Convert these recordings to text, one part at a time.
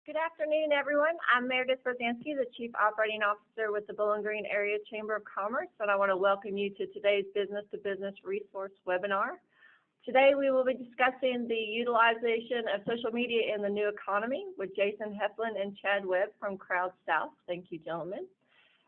Good afternoon, everyone. I'm Meredith Brzezinski, the Chief Operating Officer with the Bowling Green Area Chamber of Commerce, and I want to welcome you to today's Business-to-Business Resource webinar. Today, we will be discussing the utilization of social media in the new economy with Jason Heflin and Chad Webb from CrowdSouth. Thank you, gentlemen.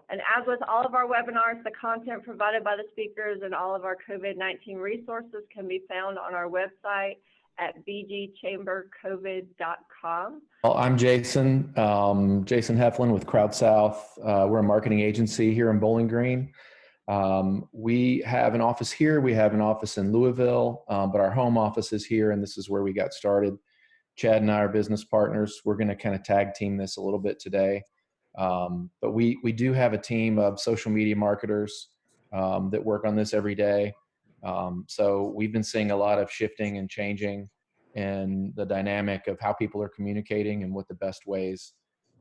And as with all of our webinars, the content provided by the speakers and all of our COVID-19 resources can be found on our website at bgchambercovid.com. Well, I'm Jason Heflin with CrowdSouth. We're a marketing agency here in Bowling Green. We have an office here. We have an office in Louisville, but our home office is here, and this is where we got started. Chad and I are business partners. We're going to kind of tag team this a little bit today. But we do have a team of social media marketers that work on this every day. So we've been seeing a lot of shifting and changing in the dynamic of how people are communicating and what the best ways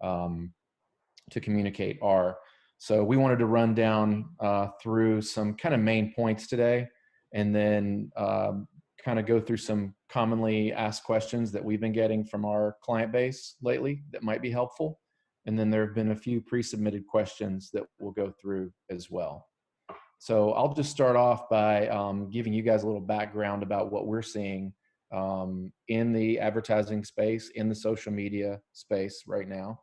to communicate are. So we wanted to run down through some kind of main points today, and then kind of go through some commonly asked questions that we've been getting from our client base lately that might be helpful. And then there have been a few pre-submitted questions that we'll go through as well. So I'll just start off by giving you guys a little background about what we're seeing in the advertising space, in the social media space right now.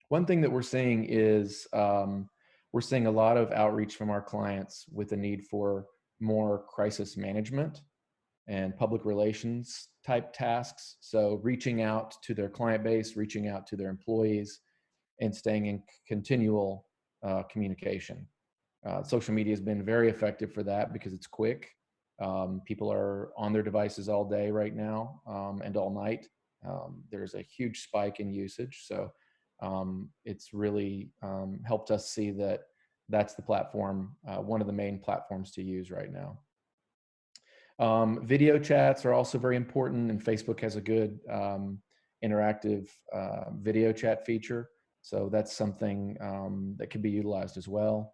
One thing that we're seeing is we're seeing a lot of outreach from our clients with the need for more crisis management and public relations type tasks. So reaching out to their client base, reaching out to their employees, and staying in continual communication. Social media has been very effective for that because it's quick. People are on their devices all day right now and all night. There's a huge spike in usage. So it's really helped us see that that's the platform, one of the main platforms to use right now. Video chats are also very important, and Facebook has a good interactive video chat feature. So that's something that can be utilized as well.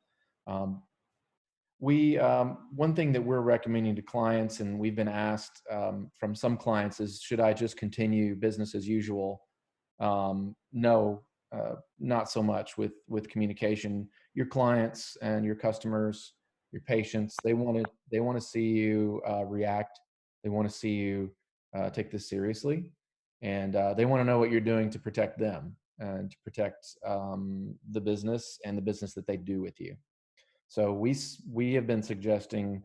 One thing that we're recommending to clients, and we've been asked from some clients, is should I just continue business as usual? No, not so much with communication. Your clients and your customers, your patients, they want to see you react. They want to see you take this seriously, and they want to know what you're doing to protect them and to protect the business and the business that they do with you. So we have been suggesting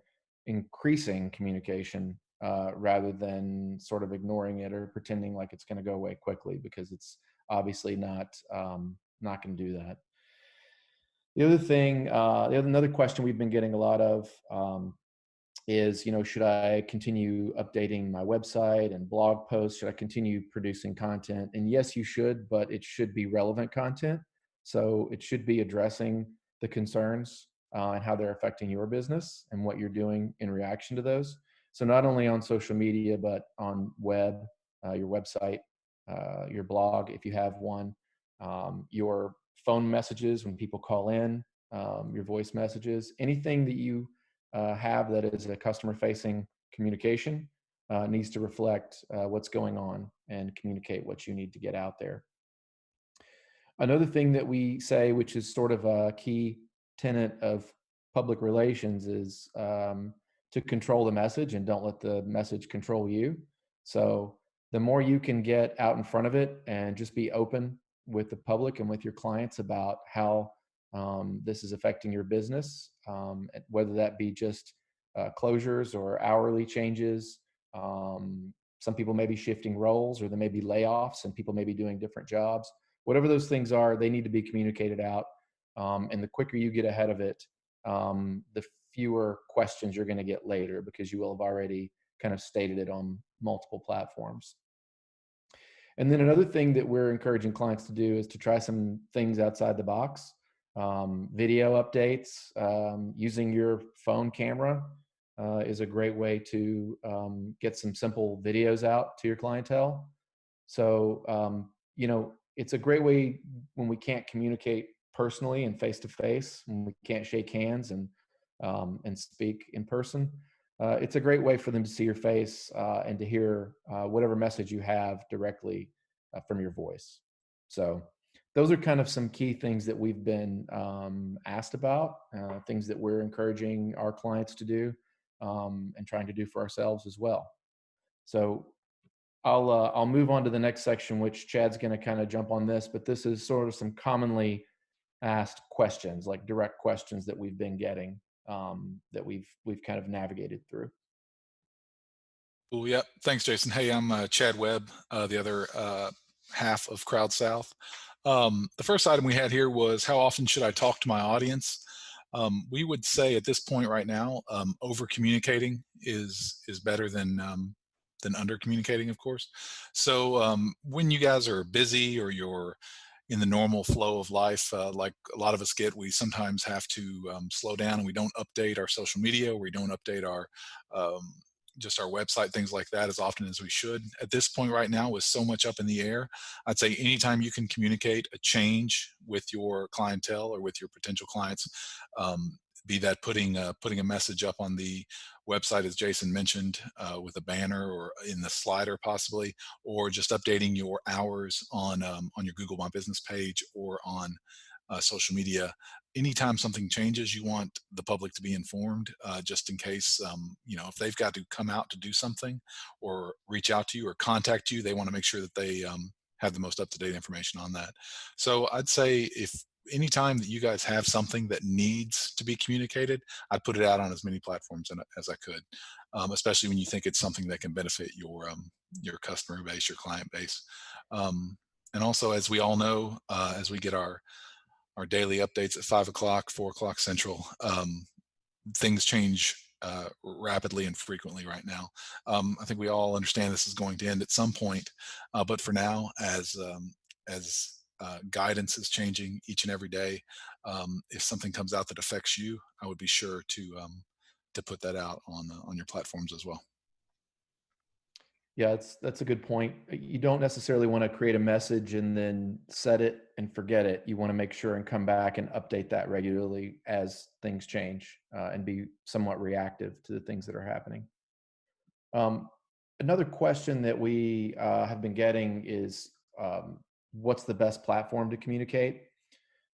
increasing communication rather than sort of ignoring it or pretending like it's going to go away quickly, because it's obviously not going to do that. The other thing, another question we've been getting a lot of is, should I continue updating my website and blog posts? Should I continue producing content? And yes, you should, but it should be relevant content. So it should be addressing the concerns and how they're affecting your business and what you're doing in reaction to those. So not only on social media, but on web, your website, your blog, if you have one, your phone messages when people call in, your voice messages, anything that you have that is a customer-facing communication needs to reflect what's going on and communicate what you need to get out there. Another thing that we say, which is sort of a key tenet of public relations, is to control the message and don't let the message control you. So the more you can get out in front of it and just be open with the public and with your clients about how this is affecting your business, whether that be just closures or hourly changes. Some people may be shifting roles, or there may be layoffs and people may be doing different jobs. Whatever those things are, they need to be communicated out. And the quicker you get ahead of it, the fewer questions you're going to get later, because you will have already kind of stated it on multiple platforms. And then another thing that we're encouraging clients to do is to try some things outside the box. Video updates, using your phone camera is a great way to get some simple videos out to your clientele. So, it's a great way when we can't communicate personally and face-to-face, when we can't shake hands and speak in person. It's a great way for them to see your face and to hear whatever message you have directly from your voice. So those are kind of some key things that we've been asked about, things that we're encouraging our clients to do, and trying to do for ourselves as well. So I'll move on to the next section, which Chad's going to kind of jump on this, but this is sort of some commonly asked questions, like direct questions that we've been getting, that we've kind of navigated through. Well, yeah. Thanks, Jason. Hey, I'm Chad Webb, the other half of CrowdSouth. The first item we had here was how often should I talk to my audience? We would say at this point right now, over communicating is better than under communicating, of course. So when you guys are busy or you're in the normal flow of life, like a lot of us get, we sometimes have to slow down and we don't update our social media, or we don't update our um, just our website, things like that, as often as we should. At this point right now, with so much up in the air, I'd say anytime you can communicate a change with your clientele or with your potential clients, um, be that putting a message up on the website, as Jason mentioned, with a banner or in the slider possibly, or just updating your hours on your Google My Business page or on social media. Anytime something changes, you want the public to be informed, just in case, if they've got to come out to do something or reach out to you or contact you, they want to make sure that they have the most up-to-date information on that. So I'd say if anytime that you guys have something that needs to be communicated, I'd put it out on as many platforms as I could, especially when you think it's something that can benefit your customer base, your client base. Um, and also, as we all know, as we get our daily updates at 5 o'clock, 4 o'clock Central. Things change rapidly and frequently right now. I think we all understand this is going to end at some point, but for now, as guidance is changing each and every day, if something comes out that affects you, I would be sure to put that out on your platforms as well. Yeah, that's a good point. You don't necessarily want to create a message and then set it and forget it. You want to make sure and come back and update that regularly as things change, and be somewhat reactive to the things that are happening. Um, Another question that we have been getting is, what's the best platform to communicate?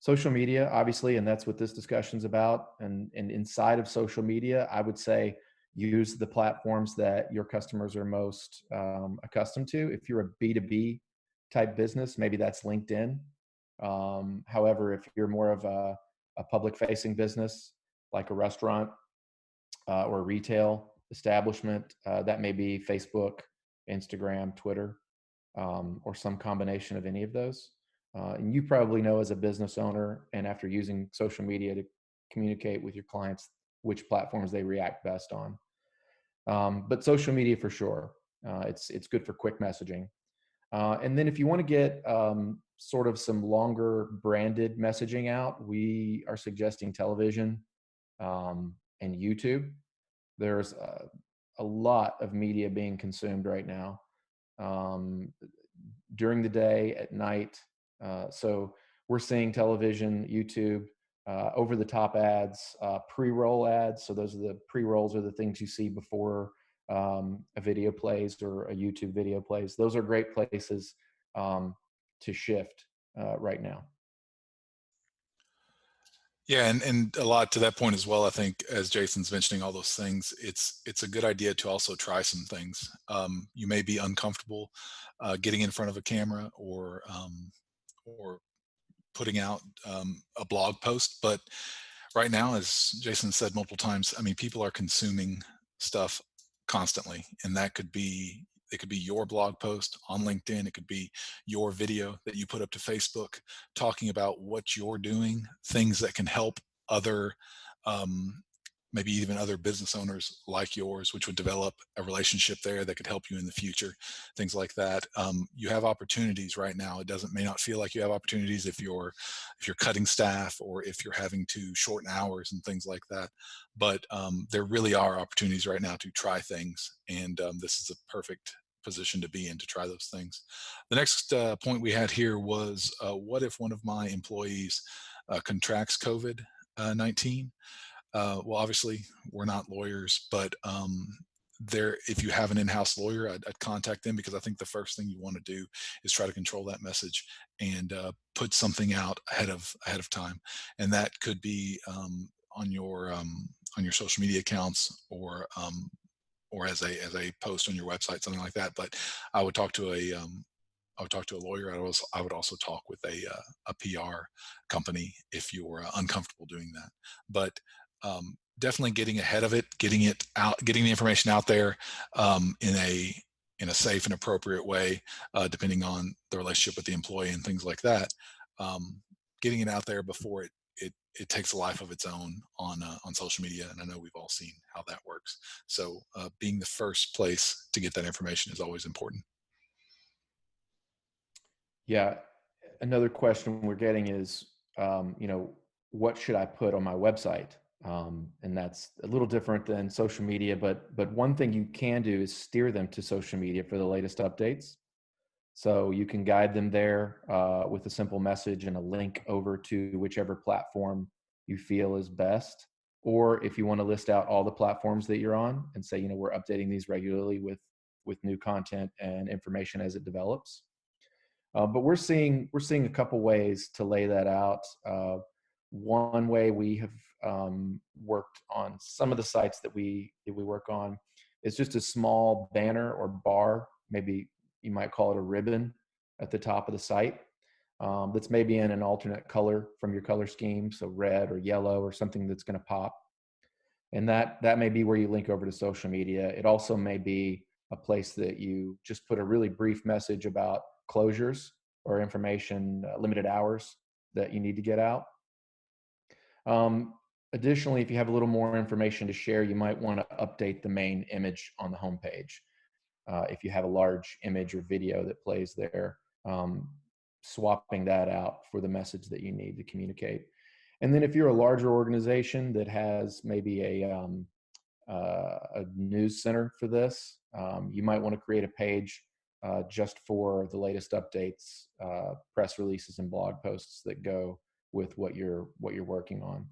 Social media, obviously, and that's what this discussion's about. And inside of social media, I would say use the platforms that your customers are most accustomed to. If you're a B2B type business, maybe that's LinkedIn. However, if you're more of a public facing business, like a restaurant or a retail establishment, that may be Facebook, Instagram, Twitter, or some combination of any of those. And you probably know, as a business owner and after using social media to communicate with your clients, which platforms they react best on. But social media for sure. It's good for quick messaging. And then if you want to get sort of some longer branded messaging out, we are suggesting television and YouTube. There's a lot of media being consumed right now, um, during the day, at night. So we're seeing television, YouTube, over the top ads, pre-roll ads. So those are the pre-rolls, are the things you see before a video plays or a YouTube video plays. Those are great places to shift right now. Yeah, and a lot to that point as well. I think, as Jason's mentioning all those things, it's a good idea to also try some things. You may be uncomfortable getting in front of a camera or putting out a blog post, but right now, as Jason said multiple times, I mean, people are consuming stuff constantly, and that could be it could be your blog post on LinkedIn. It could be your video that you put up to Facebook talking about what you're doing, things that can help other, um, maybe even other business owners like yours, which would develop a relationship there that could help you in the future, things like that. You have opportunities right now. It doesn't may not feel like you have opportunities if you're cutting staff or if you're having to shorten hours and things like that. But there really are opportunities right now to try things, and this is a perfect position to be in to try those things. The next point we had here was, what if one of my employees contracts COVID-19? Well, obviously, we're not lawyers, but if you have an in-house lawyer, I'd contact them, because I think the first thing you want to do is try to control that message and put something out ahead of time, and that could be on your social media accounts, or as a post on your website, something like that. But I would talk to a lawyer. I would also talk with a PR company if you're uncomfortable doing that. But definitely getting ahead of it, getting it out, getting the information out there in a safe and appropriate way, depending on the relationship with the employee and things like that. Getting it out there before it takes a life of its own on social media, and I know we've all seen how that works. So being the first place to get that information is always important. Yeah. Another question we're getting is, what should I put on my website? And that's a little different than social media, but one thing you can do is steer them to social media for the latest updates. So you can guide them there with a simple message and a link over to whichever platform you feel is best. Or if you want to list out all the platforms that you're on and say, we're updating these regularly with new content and information as it develops. But we're seeing a couple ways to lay that out. One way we have worked on some of the sites that we work on is just a small banner or bar, maybe you might call it a ribbon, at the top of the site, that's maybe in an alternate color from your color scheme, so red or yellow or something that's going to pop. And that may be where you link over to social media. It also may be a place that you just put a really brief message about closures or information, limited hours that you need to get out. Additionally, if you have a little more information to share, you might want to update the main image on the homepage. If you have a large image or video that plays there, swapping that out for the message that you need to communicate. And then if you're a larger organization that has maybe a news center for this, you might want to create a page just for the latest updates, press releases, and blog posts that go with what you're working on.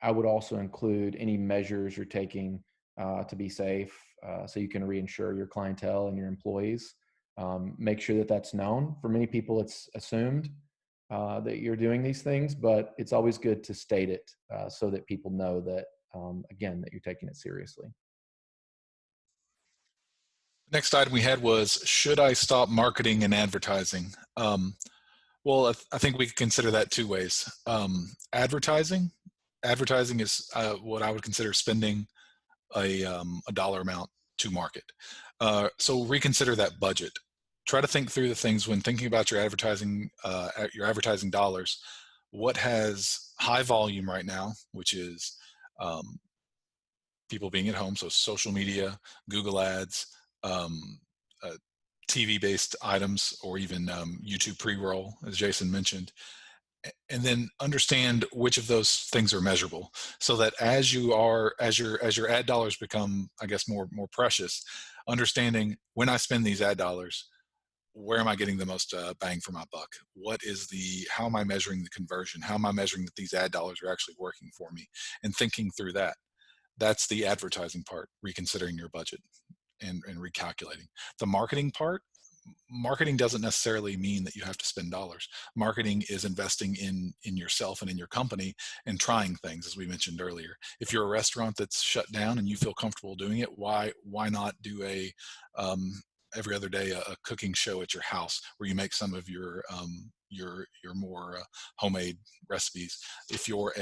I would also include any measures you're taking to be safe, so you can reinsure your clientele and your employees. Make sure that that's known. For many people, it's assumed that you're doing these things, but it's always good to state it so that people know that, again, that you're taking it seriously. Next item we had was, should I stop marketing and advertising? Well, I think we could consider that two ways. Advertising is what I would consider spending a dollar amount to market. So reconsider that budget. Try to think through the things when thinking about your advertising dollars. What has high volume right now, which is people being at home, so social media, Google ads, TV-based items, or even YouTube pre-roll, as Jason mentioned, and then understand which of those things are measurable, so that as your ad dollars become, I guess, more precious, understanding when I spend these ad dollars, where am I getting the most bang for my buck? How am I measuring the conversion? How am I measuring that these ad dollars are actually working for me? And thinking through that. That's the advertising part, reconsidering your budget and recalculating. The marketing part, marketing doesn't necessarily mean that you have to spend dollars. Marketing is investing in yourself and in your company and trying things, as we mentioned earlier. If you're a restaurant that's shut down and you feel comfortable doing it, why not do every other day a cooking show at your house where you make some of your more homemade recipes? If you're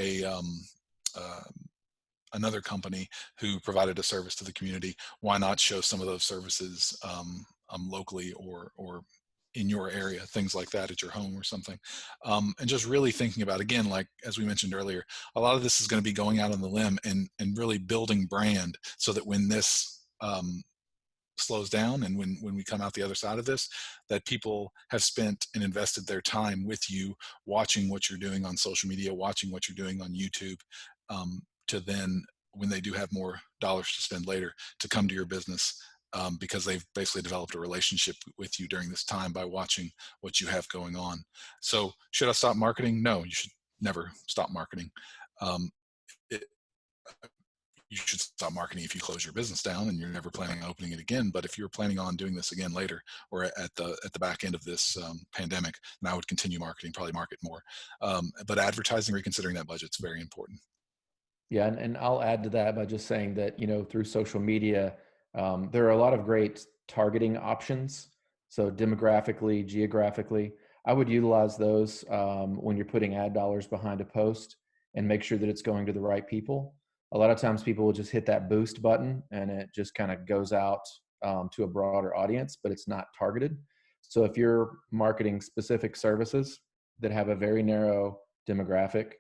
another company who provided a service to the community, why not show some of those services locally or in your area, things like that, at your home or something. And just really thinking about, again, like as we mentioned earlier, a lot of this is going to be going out on the limb and really building brand, so that when this slows down and when we come out the other side of this, that people have spent and invested their time with you, watching what you're doing on social media, watching what you're doing on YouTube, to then, when they do have more dollars to spend later, to come to your business, because they've basically developed a relationship with you during this time by watching what you have going on. So should I stop marketing? No, you should never stop marketing. you should stop marketing if you close your business down and you're never planning on opening it again. But if you're planning on doing this again later, or at the back end of this pandemic, then I would continue marketing, probably market more. But advertising, reconsidering that budget is very important. Yeah, and I'll add to that by just saying that, through social media, there are a lot of great targeting options. So demographically, geographically, I would utilize those when you're putting ad dollars behind a post and make sure that it's going to the right people. A lot of times people will just hit that boost button and it just kind of goes out to a broader audience, but it's not targeted. So if you're marketing specific services that have a very narrow demographic,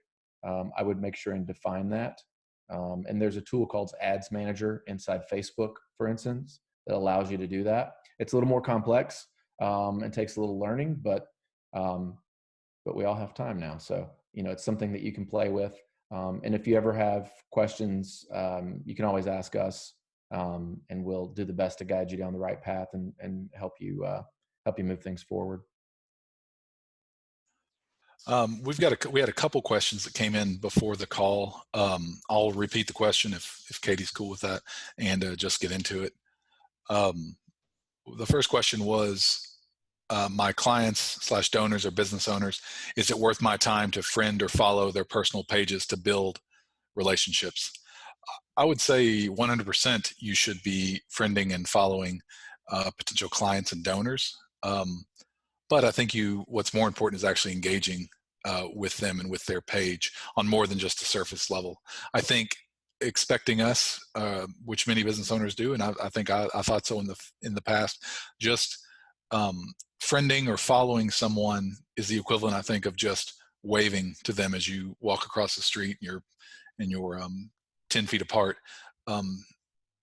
I would make sure and define that. And there's a tool called Ads Manager inside Facebook, for instance, that allows you to do that. It's a little more complex and takes a little learning, but we all have time now. So, it's something that you can play with. And if you ever have questions, you can always ask us, and we'll do the best to guide you down the right path and help you move things forward. We had a couple questions that came in before the call. I'll repeat the question if Katie's cool with that, and just get into it. The first question was, my clients / donors or business owners, is it worth my time to friend or follow their personal pages to build relationships? I would say 100% you should be friending and following potential clients and donors. But I think what's more important is actually engaging with them and with their page on more than just a surface level. I think expecting us, which many business owners do, and I think I thought so in the past, just friending or following someone is the equivalent, I think, of just waving to them as you walk across the street and you're 10 feet apart.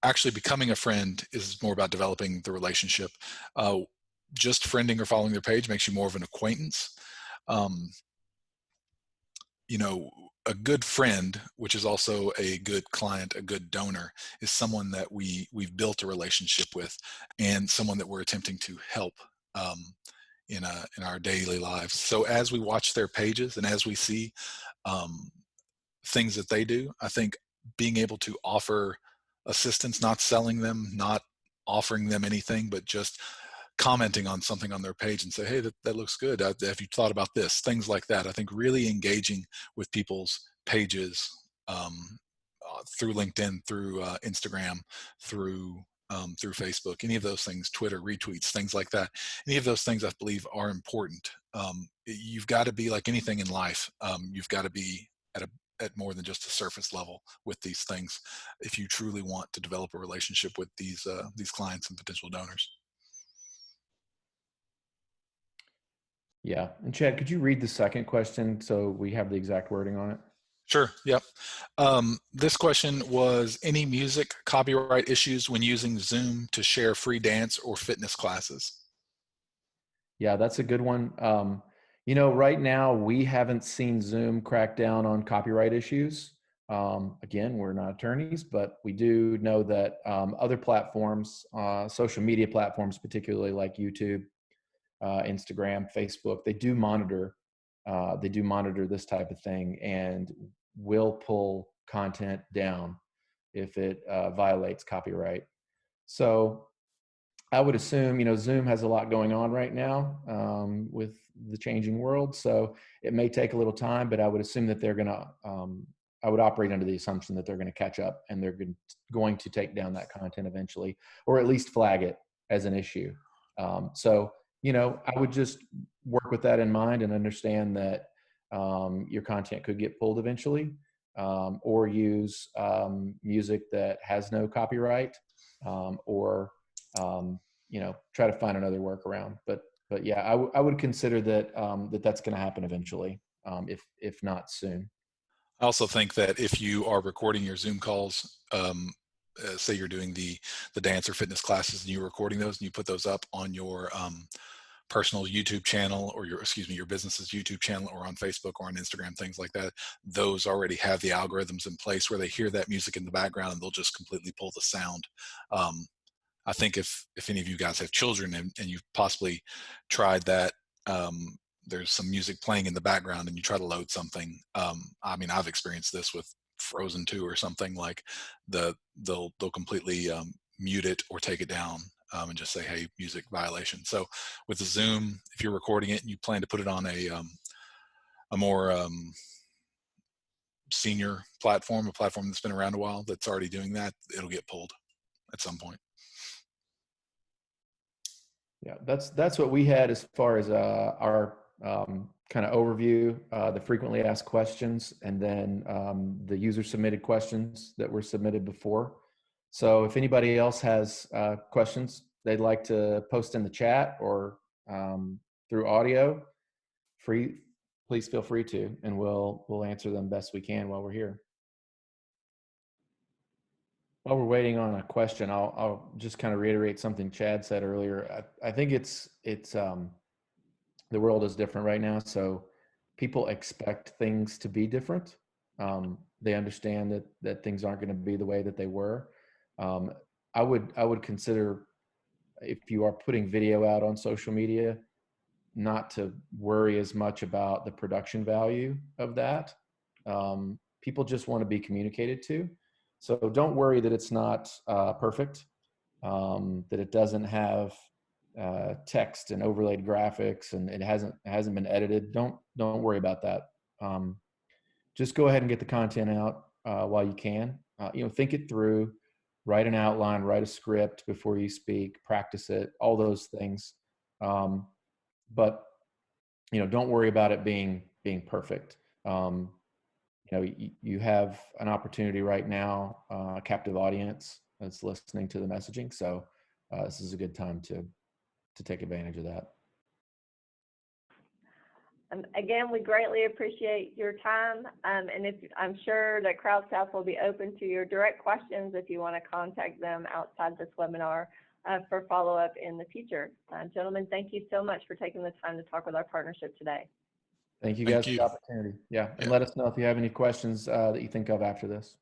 Actually becoming a friend is more about developing the relationship. Just friending or following their page makes you more of an acquaintance. A good friend, which is also a good client, a good donor, is someone that we've built a relationship with, and someone that we're attempting to help in our daily lives. So as we watch their pages and as we see things that they do, I think being able to offer assistance, not selling them, not offering them anything, but just commenting on something on their page and say, hey, that looks good. Have you thought about this? Things like that. I think really engaging with people's pages through LinkedIn, through Instagram, through Facebook, any of those things, Twitter, retweets, things like that. Any of those things I believe are important. You've got to be like anything in life. You've got to be at more than just a surface level with these things if you truly want to develop a relationship with these clients and potential donors. Yeah. And Chad, could you read the second question so we have the exact wording on it? Sure. Yep. This question was, any music copyright issues when using Zoom to share free dance or fitness classes? Yeah, that's a good one. Right now we haven't seen Zoom crack down on copyright issues. Again, we're not attorneys, but we do know that other platforms, social media platforms, particularly like YouTube, Instagram, Facebook, they do monitor this type of thing and will pull content down if it violates copyright. So I would assume, Zoom has a lot going on right now with the changing world. So it may take a little time, but I would assume that they're going to, I would operate under the assumption that they're going to catch up and they're going to take down that content eventually, or at least flag it as an issue. I would just work with that in mind and understand that your content could get pulled eventually, or use music that has no copyright, or try to find another workaround. But yeah, I would consider that that's going to happen eventually, if not soon. I also think that if you are recording your Zoom calls, say you're doing the dance or fitness classes and you're recording those and you put those up on your personal YouTube channel or your business's YouTube channel or on Facebook or on Instagram, things like that, those already have the algorithms in place where they hear that music in the background and they'll just completely pull the sound. I think if any of you guys have children and you've possibly tried that, there's some music playing in the background and you try to load something. I've experienced this with frozen to or something, like they'll completely mute it or take it down, and just say, hey, music violation. So with the Zoom, if you're recording it and you plan to put it on a more senior platform, a platform that's been around a while, that's already doing that, it'll get pulled at some point. Yeah, that's what we had as far as our kind of overview, the frequently asked questions, and then the user submitted questions that were submitted before. So if anybody else has questions they'd like to post in the chat or through audio, please feel free to, and we'll answer them best we can while we're here. While we're waiting on a question, I'll just kind of reiterate something Chad said earlier. I think it's the world is different right now, so people expect things to be different. They understand that things aren't going to be the way that they were. I would consider, if you are putting video out on social media, not to worry as much about the production value of that. People just want to be communicated to. So don't worry that it's not perfect, that it doesn't have text and overlaid graphics and it hasn't been edited. Don't worry about that. Just go ahead and get the content out while you can. Think it through, write an outline, write a script before you speak, practice it, all those things. But don't worry about it being perfect. You have an opportunity right now, a captive audience that's listening to the messaging. So this is a good time to take advantage of that. Again, we greatly appreciate your time, and I'm sure that CrowdSouth will be open to your direct questions if you want to contact them outside this webinar for follow-up in the future. Gentlemen, thank you so much for taking the time to talk with our partnership today. Thank you guys for the opportunity. Yeah, and let us know if you have any questions that you think of after this.